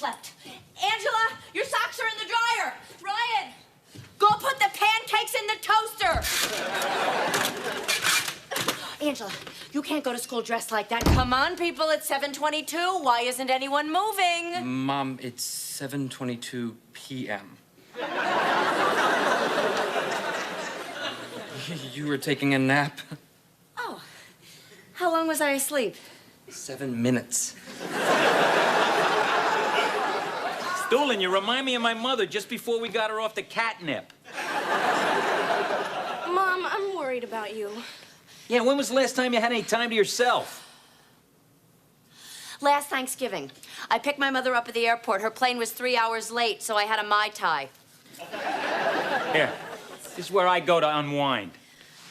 slept. Angela, your socks are in the dryer. Ryan, go put the pancakes in the toaster. Angela, you can't go to school dressed like that. Come on, people, it's 7:22. Why isn't anyone moving? Mom, it's 7:22 p.m. You were taking a nap? Oh, how long was I asleep? 7 minutes. Doolin, you remind me of my mother just before we got her off the catnip. Mom, I'm worried about you. Yeah, when was the last time you had any time to yourself? Last Thanksgiving. I picked my mother up at the airport. Her plane was 3 hours late, so I had a Mai Tai. Here, this is where I go to unwind.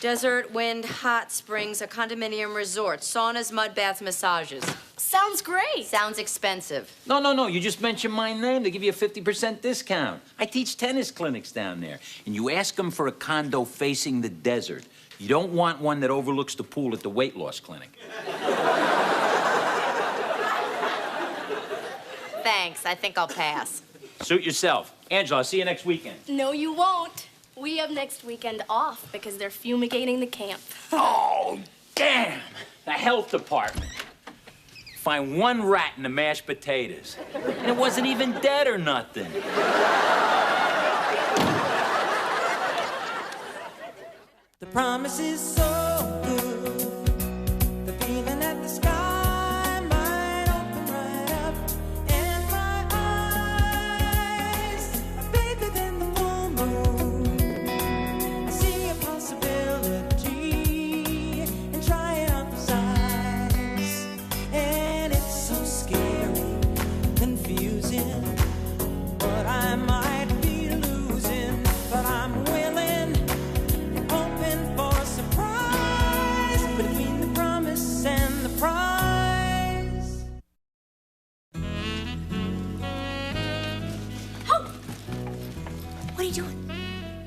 Desert, wind, hot springs, a condominium resort, saunas, mud baths, massages. Sounds great. Sounds expensive. No. You just mentioned my name. They give you a 50% discount. I teach tennis clinics down there. And you ask them for a condo facing the desert. You don't want one that overlooks the pool at the weight loss clinic. Thanks. I think I'll pass. Suit yourself. Angela, I'll see you next weekend. No, you won't. We have next weekend off because they're fumigating the camp. Oh, damn! The health department. Find one rat in the mashed potatoes. And it wasn't even dead or nothing. The promise is so good. The feeling that the sky might open right up. And my eyes are bigger than the full moon. I see a possibility and try it on for size. And it's so scary, confusing. What I might be losing, but I'm willing, hoping for a surprise between the promise and the prize. Oh! What are you doing?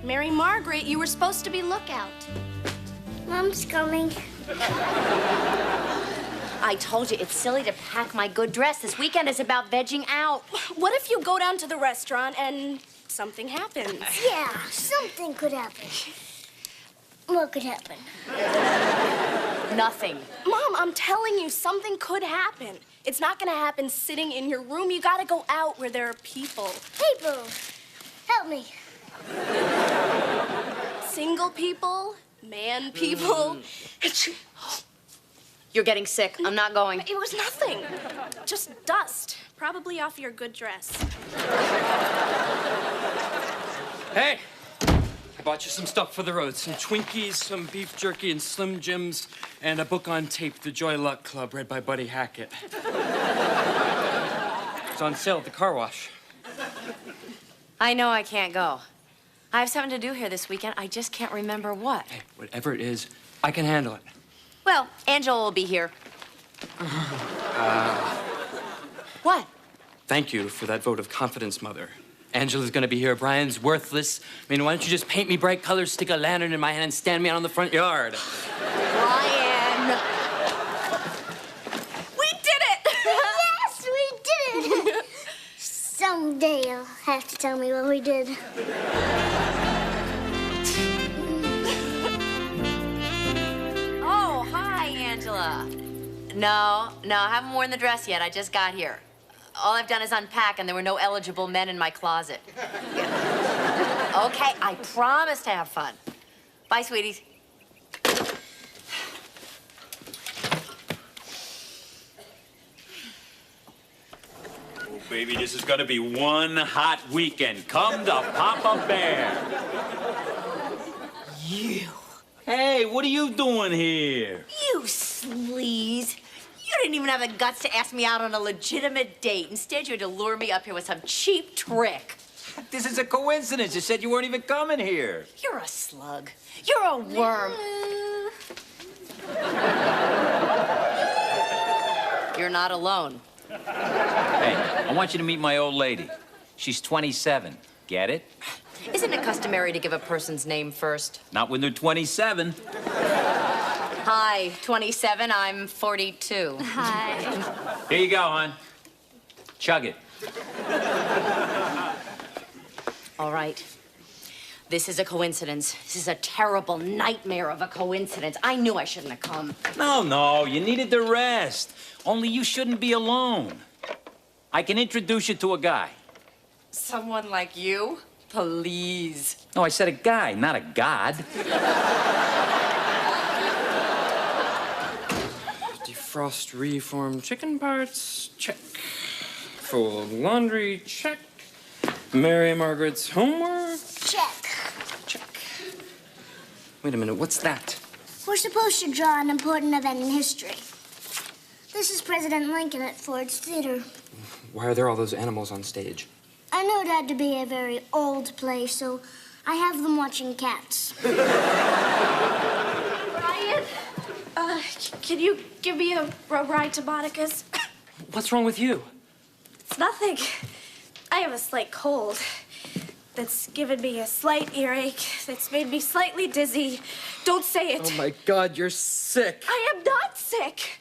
Mary Margaret, you were supposed to be lookout. Mom's coming. I told you, it's silly to pack my good dress. This weekend is about vegging out. What if you go down to the restaurant and something happens? Yeah, something could happen. What could happen? Nothing. Mom, I'm telling you, something could happen. It's not gonna happen sitting in your room. You gotta go out where there are people. People, help me. Single people, man people. You're getting sick. I'm not going. It was nothing. Just dust. Probably off your good dress. Hey! I bought you some stuff for the road. Some Twinkies, some beef jerky, and Slim Jims, and a book on tape, The Joy Luck Club, read by Buddy Hackett. It's on sale at the car wash. I know I can't go. I have something to do here this weekend. I just can't remember what. Hey, whatever it is, I can handle it. Well, Angela will be here. What? Thank you for that vote of confidence, Mother. Angela's gonna be here. Brian's worthless. I mean, why don't you just paint me bright colors, stick a lantern in my hand, and stand me out in the front yard? Brian! We did it! Yes, we did it. Someday you'll have to tell me what we did. Oh, hi, Angela. No, I haven't worn the dress yet. I just got here. All I've done is unpack, and there were no eligible men in my closet. Okay, I promise to have fun. Bye, sweeties. Oh, baby, this is gonna be one hot weekend. Come to Papa Bear. You. Hey, what are you doing here? You sleaze. You didn't even have the guts to ask me out on a legitimate date. Instead, you had to lure me up here with some cheap trick. This is a coincidence. You said you weren't even coming here. You're a slug. You're a worm. You're not alone. Hey, I want you to meet my old lady. She's 27. Get it? Isn't it customary to give a person's name first? Not when they're 27. Hi, 27. I'm 42. Hi. Here you go, hon. Chug it. All right. This is a coincidence. This is a terrible nightmare of a coincidence. I knew I shouldn't have come. No, you needed the rest. Only you shouldn't be alone. I can introduce you to a guy. Someone like you? Please. No, I said a guy, not a god. Defrost reform chicken parts, check. Fold laundry, check. Mary Margaret's homework, Check. check. Wait a minute, what's that? We're supposed to draw an important event in history. This is President Lincoln at Ford's Theater. Why are there all those animals on stage? I know it had to be a very old play, so I have them watching cats. Ryan, can you give me a ride to Monica's? What's wrong with you? It's nothing. I have a slight cold that's given me a slight earache that's made me slightly dizzy. Don't say it. Oh my God, you're sick. I am not sick.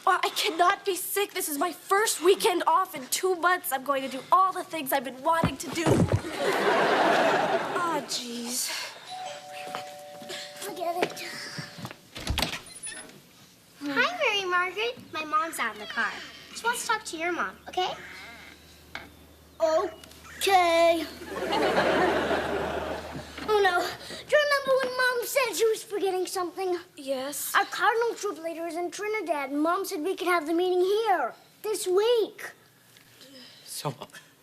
Well, I cannot be sick. This is my first weekend off in 2 months. I'm going to do all the things I've been wanting to do. Oh, jeez. Forget it. Hi, Mary Margaret. My mom's out in the car. She wants to talk to your mom, okay? Okay. Oh, no. Do you remember when Mom said she was forgetting something? Yes? Our Cardinal troop leader is in Trinidad, and Mom said we could have the meeting here this week. So,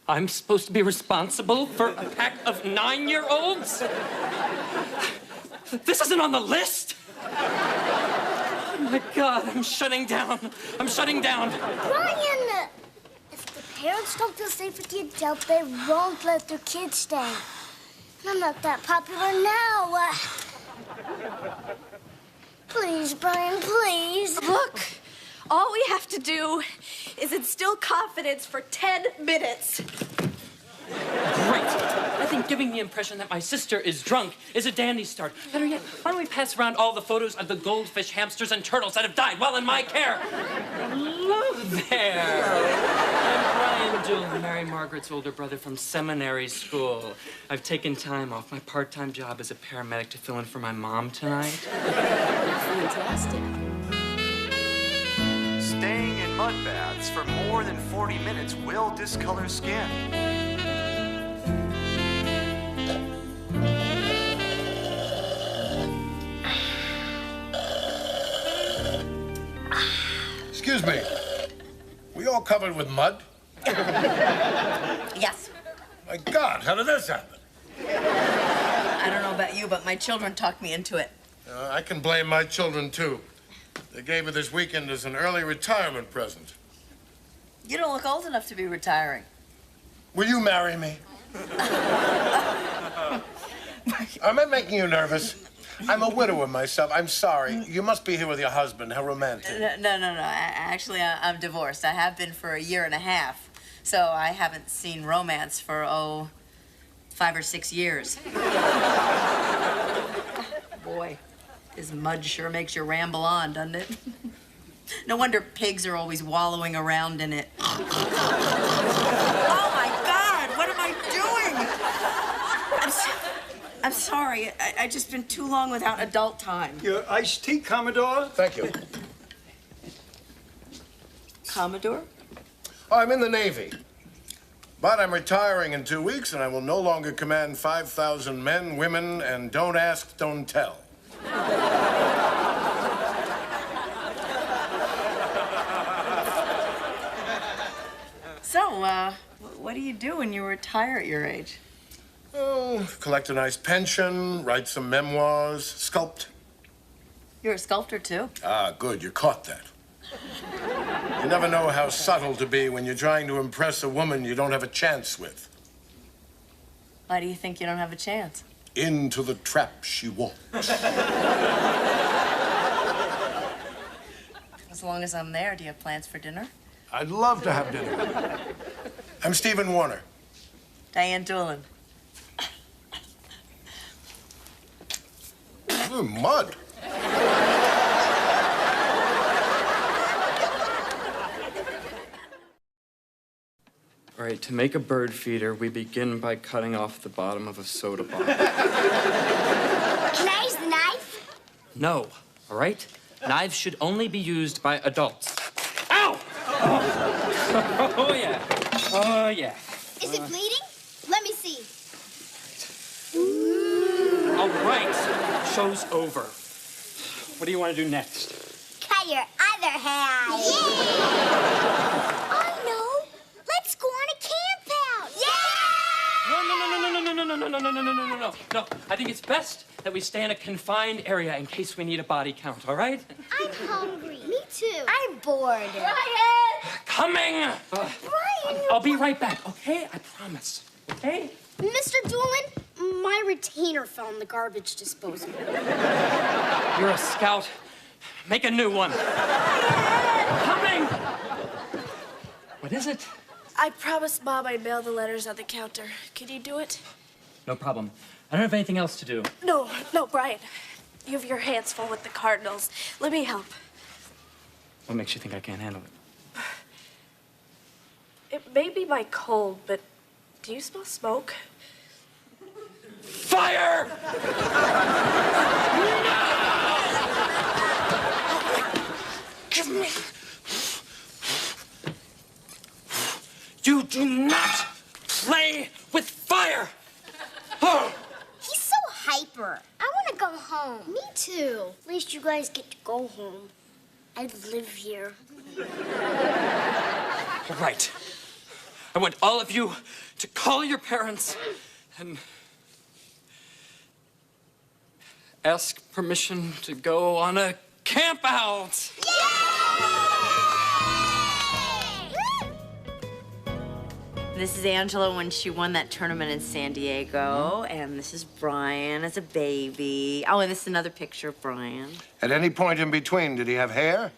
I'm supposed to be responsible for a pack of 9-year-olds? This isn't on the list? Oh my God, I'm shutting down. I'm shutting down. Brian, if the parents don't feel safe with the adult, they won't let their kids stay. And I'm not that popular now. Please, Brian, please. Look, all we have to do is instill confidence for 10 minutes. Great. I think giving the impression that my sister is drunk is a dandy start. Better yet, why don't we pass around all the photos of the goldfish, hamsters, and turtles that have died while in my care? Hello there. I'm Brian Jewell, Mary Margaret's older brother from seminary school. I've taken time off my part-time job as a paramedic to fill in for my mom tonight. Fantastic. Staying in mud baths for more than 40 minutes will discolor skin. Excuse me. We all covered with mud? Yes. My God, how did this happen? I don't know about you, but my children talked me into it. I can blame my children, too. They gave me this weekend as an early retirement present. You don't look old enough to be retiring. Will you marry me? Am I making you nervous? I'm a widower myself. I'm sorry. You must be here with your husband. How romantic. No. Actually, I'm divorced. I have been for a year and a half. So I haven't seen romance for, 5 or 6 years. Boy, this mud sure makes you ramble on, doesn't it? No wonder pigs are always wallowing around in it. Oh, my God! What am I doing? I'm sorry. I just been too long without adult time. Your iced tea, Commodore? Thank you. Commodore? Oh, I'm in the Navy. But I'm retiring in 2 weeks, and I will no longer command 5,000 men, women, and don't ask, don't tell. So, what do you do when you retire at your age? Oh, collect a nice pension, write some memoirs, sculpt. You're a sculptor, too. Ah, good, you caught that. You never know how subtle to be when you're trying to impress a woman you don't have a chance with. Why do you think you don't have a chance? Into the trap she walks. As long as I'm there, do you have plans for dinner? I'd love to have dinner. I'm Stephen Warner. Diane Doolin. Ooh, mud. All right, to make a bird feeder, we begin by cutting off the bottom of a soda bottle. Can I use the knife? No, all right? Knives should only be used by adults. Ow! Oh, yeah. Oh, yeah. Is it bleeding? Let me see. All right, show's over. What do you want to do next? Cut your other hand. Yeah! I know. Let's go on a camp out. No. No, I think it's best that we stay in a confined area in case we need a body count, all right? I'm hungry. Me too. I'm bored. Brian! Coming! Brian! I'll be right back, okay? I promise, okay? Mr. Doolin, my retainer fell in the garbage disposal. You're a scout. Make a new one. Coming! What is it? I promised Mom I'd mail the letters on the counter. Can you do it? No problem. I don't have anything else to do. No, Brian. You have your hands full with the Cardinals. Let me help. What makes you think I can't handle it? It may be my cold, but do you smell smoke? Fire! Give me. You do not play with fire! Oh. He's so hyper. I want to go home. Me too. At least you guys get to go home. I live here. All right. I want all of you to call your parents and ask permission to go on a camp out. This is Angela when she won that tournament in San Diego, and this is Brian as a baby. Oh, and this is another picture of Brian. At any point in between, did he have hair?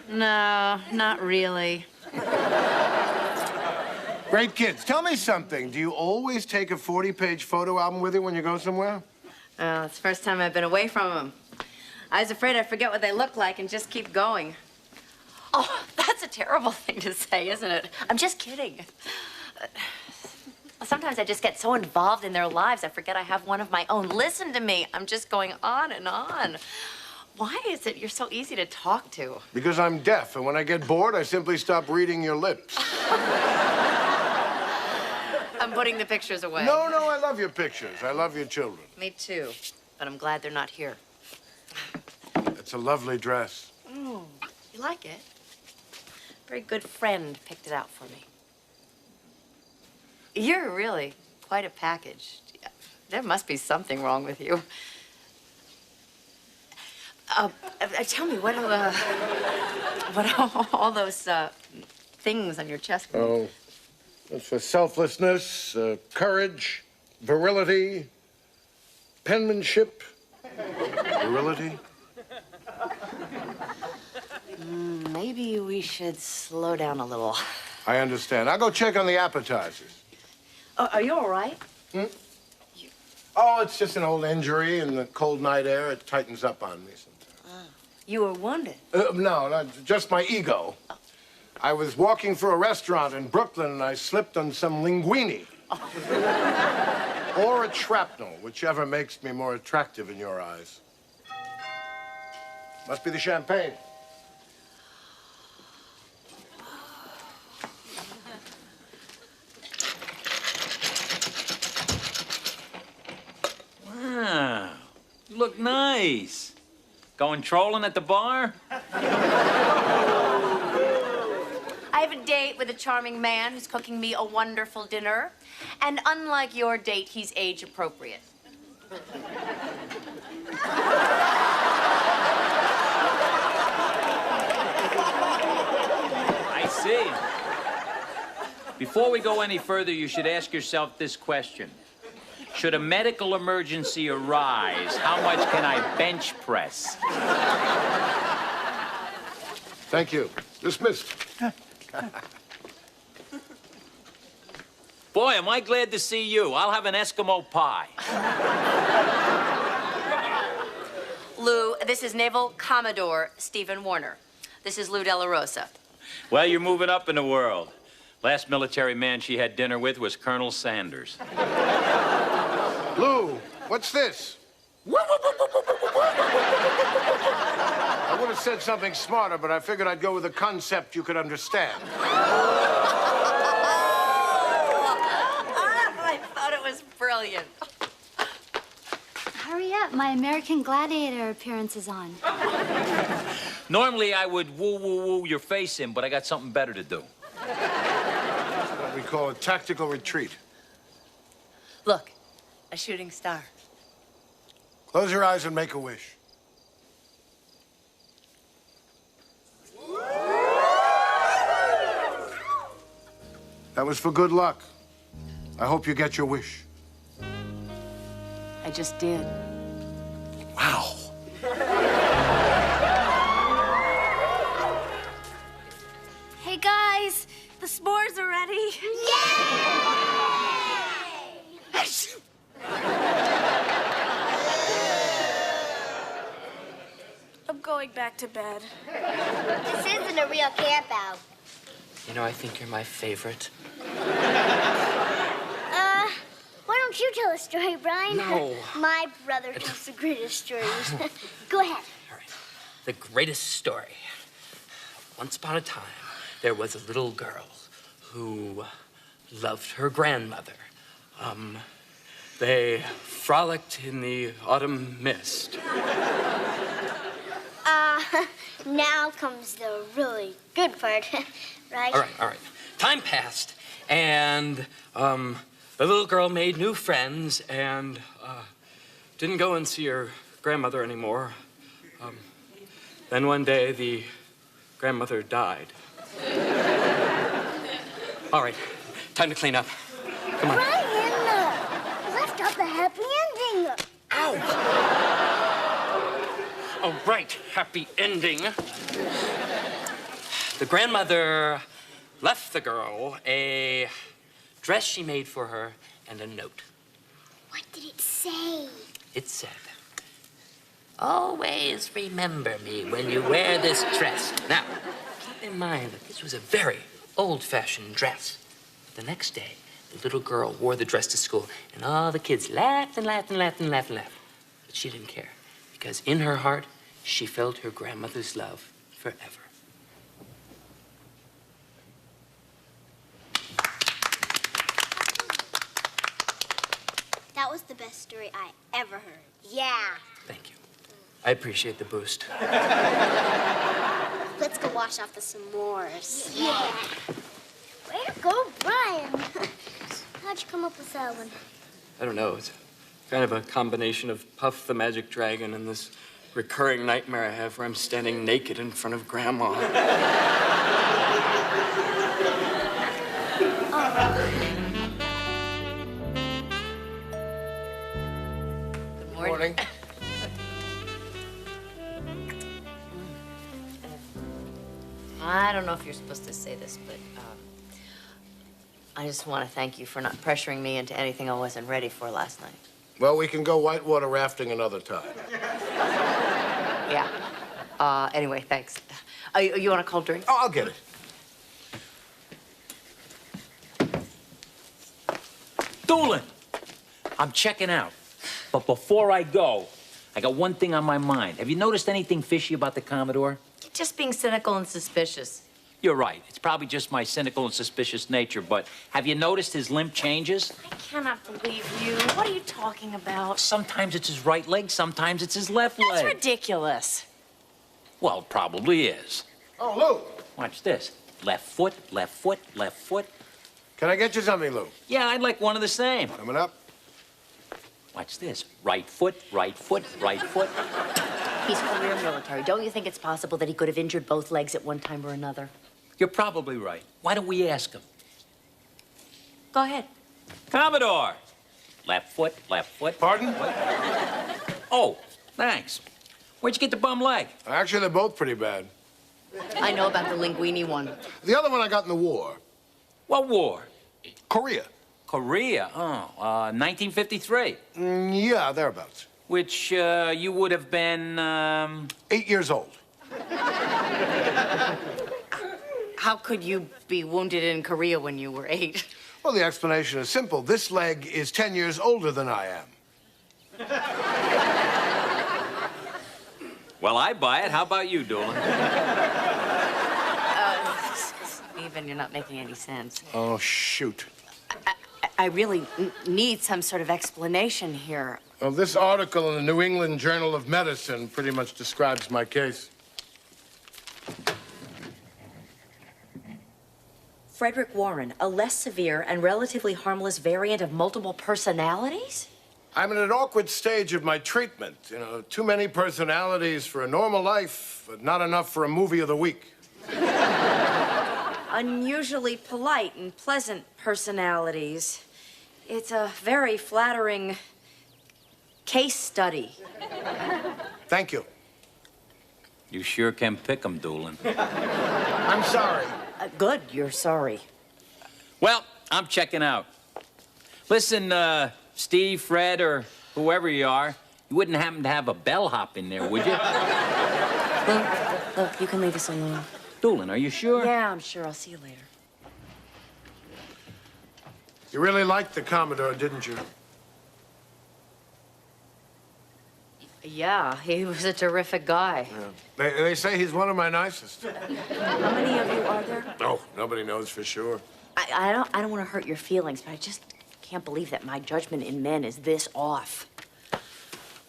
No, not really. Great kids. Tell me something. Do you always take a 40-page photo album with you when you go somewhere? It's the first time I've been away from them. I was afraid I'd forget what they look like and just keep going. Oh, that's a terrible thing to say, isn't it? I'm just kidding. Sometimes I just get so involved in their lives, I forget I have one of my own. Listen to me. I'm just going on and on. Why is it you're so easy to talk to? Because I'm deaf, and when I get bored, I simply stop reading your lips. I'm putting the pictures away. No, I love your pictures. I love your children. Me too, but I'm glad they're not here. It's a lovely dress. Oh, you like it? A very good friend picked it out for me. You're really quite a package. There must be something wrong with you. Tell me, what are all those things on your chest? Oh, it's for selflessness, courage, virility, penmanship. Virility? Maybe we should slow down a little. I understand. I'll go check on the appetizers. Oh, are you all right? Oh, it's just an old injury in the cold night air. It tightens up on me sometimes. You were wounded. No, not just my ego. I was walking through a restaurant in Brooklyn and I slipped on some linguine. Or a shrapnel, whichever makes me more attractive in your eyes. Must be the champagne. Wow, you look nice. Going trolling at the bar? I have a date with a charming man who's cooking me a wonderful dinner. And unlike your date, he's age appropriate. I see. Before we go any further, you should ask yourself this question. Should a medical emergency arise, how much can I bench press? Thank you. Dismissed. Boy, am I glad to see you. I'll have an Eskimo pie. Lou, this is Naval Commodore Stephen Warner. This is Lou Della Rosa. Well, you're moving up in the world. Last military man she had dinner with was Colonel Sanders. Lou, what's this? I would have said something smarter, but I figured I'd go with a concept you could understand. I thought it was brilliant. Hurry up, my American Gladiator appearance is on. Normally, I would woo your face in, but I got something better to do. What we call a tactical retreat. Look, a shooting star. Close your eyes and make a wish. That was for good luck. I hope you get your wish. I just did. Wow. Hey, guys, the s'mores are ready. I'm going back to bed. This isn't a real camp out. You know, I think you're my favorite. Why don't you tell a story, Brian? No. My brother tells the greatest stories. Go ahead. All right. The greatest story. Once upon a time, there was a little girl who loved her grandmother. They frolicked in the autumn mist. Now comes the really good part, right? All right. Time passed, and the little girl made new friends and didn't go and see her grandmother anymore. Then one day, the grandmother died. All right, time to clean up. Come on. Brian, left out the happy ending. Ow! Oh, right, happy ending. The grandmother left the girl a dress she made for her and a note. What did it say? It said, "Always remember me when you wear this dress." Now, keep in mind that this was a very old-fashioned dress. The next day, the little girl wore the dress to school, and all the kids laughed and laughed and laughed and laughed and laughed. But she didn't care, because in her heart, she felt her grandmother's love forever. That was the best story I ever heard. Yeah. Thank you. I appreciate the boost. Let's go wash off the s'mores. Yeah. Way to go, Brian. How'd you come up with that one? I don't know. It's kind of a combination of Puff the Magic Dragon and this recurring nightmare I have where I'm standing naked in front of Grandma. Good morning. I don't know if you're supposed to say this, but I just want to thank you for not pressuring me into anything I wasn't ready for last night. Well, we can go whitewater rafting another time. Yeah. Anyway, thanks. You want a cold drink? Oh, I'll get it. Doolin, I'm checking out. But before I go, I got one thing on my mind. Have you noticed anything fishy about the Commodore? Just being cynical and suspicious. You're right. It's probably just my cynical and suspicious nature, but have you noticed his limp changes? I cannot believe you. What are you talking about? Sometimes it's his right leg, sometimes it's his left leg. That's ridiculous. Well, it probably is. Oh, Lou. Watch this. Left foot, left foot, left foot. Can I get you something, Lou? Yeah, I'd like one of the same. Coming up. Watch this. Right foot, right foot, right foot. He's career military. Don't you think it's possible that he could have injured both legs at one time or another? You're probably right. Why don't we ask him? Go ahead. Commodore! Left foot, left foot. Pardon? Oh, thanks. Where'd you get the bum leg? Actually, they're both pretty bad. I know about the linguini one. The other one I got in the war. What war? Korea. Korea? Oh, 1953. Yeah, thereabouts. Which you would have been, 8 years old. How could you be wounded in Korea when you were 8? Well, the explanation is simple. This leg is 10 years older than I am. Well, I buy it. How about you, Doolin? Stephen, you're not making any sense. Oh, shoot. I really need some sort of explanation here. Well, this article in the New England Journal of Medicine pretty much describes my case. Frederick Warren, a less severe and relatively harmless variant of multiple personalities? I'm in an awkward stage of my treatment. You know, too many personalities for a normal life, but not enough for a movie of the week. Unusually polite and pleasant personalities. It's a very flattering case study. Thank you. You sure can pick 'em, Doolin. I'm sorry. Good, you're sorry. Well, I'm checking out. Listen, Steve, Fred, or whoever you are, you wouldn't happen to have a bellhop in there, would you? Look, you can leave us alone. Doolin, are you sure? Yeah, I'm sure. I'll see you later. You really liked the Commodore, didn't you? Yeah, he was a terrific guy. Yeah. They say he's one of my nicest. How many of you are there? Oh, nobody knows for sure. I don't want to hurt your feelings, but I just can't believe that my judgment in men is this off.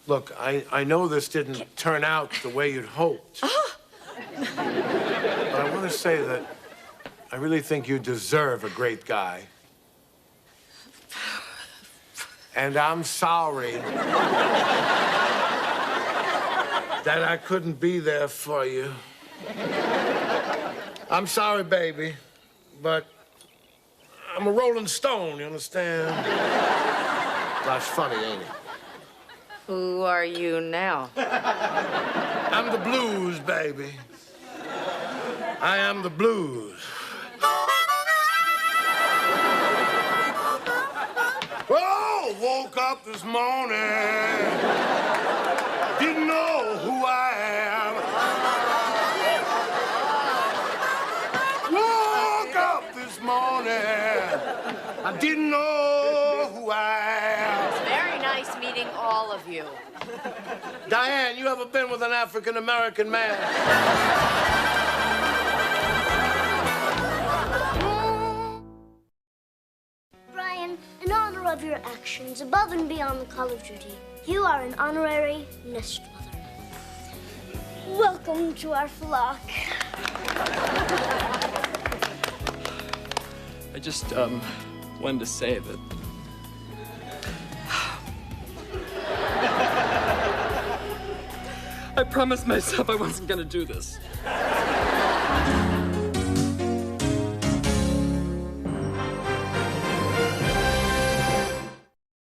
Look, I know this didn't turn out the way you'd hoped. But I want to say that I really think you deserve a great guy. And I'm sorry that I couldn't be there for you. I'm sorry, baby, but I'm a Rolling Stone, you understand? That's funny, ain't it? Who are you now? I'm the blues, baby. I am the blues. Oh, woke up this morning, didn't know who I am. Woke up this morning, I didn't know who I am. It's very nice meeting all of you. Diane, you ever been with an African-American man? Brian, in honor of your actions above and beyond the call of duty, you are an honorary nest mother. Welcome to our flock. I just, wanted to say that... I promised myself I wasn't gonna do this.